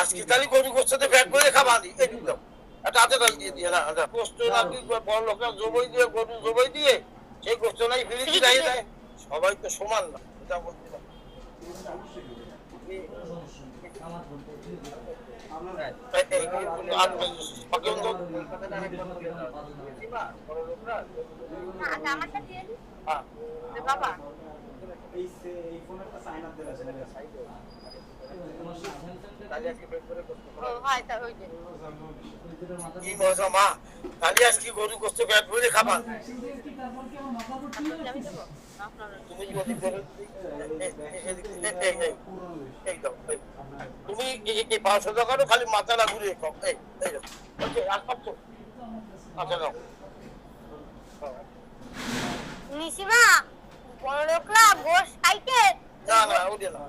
আজকে তাহলে গরু গোস্তে ব্যাগ করে খাবা দি এই দাও এটা হাতে ডাল দিয়ে দিয়ে না এটা গোস্ত নাকি বড় লোকরা জবই দিয়ে গরু জবই দিয়ে সেই গোস্ত নাই ফিরে দিয়ে দেয় সবাই তো সমান না এটা বলতে না বাবা কি গরু গোস্ত ব্যাগ ভরে খাবা তুমি এই 500 টাকারও খালি মাথাটা ঘুরিয়ে খাও আচ্ছা নাও নিশিমা বড় লোকরা গোশ খাইতে না না ওটা না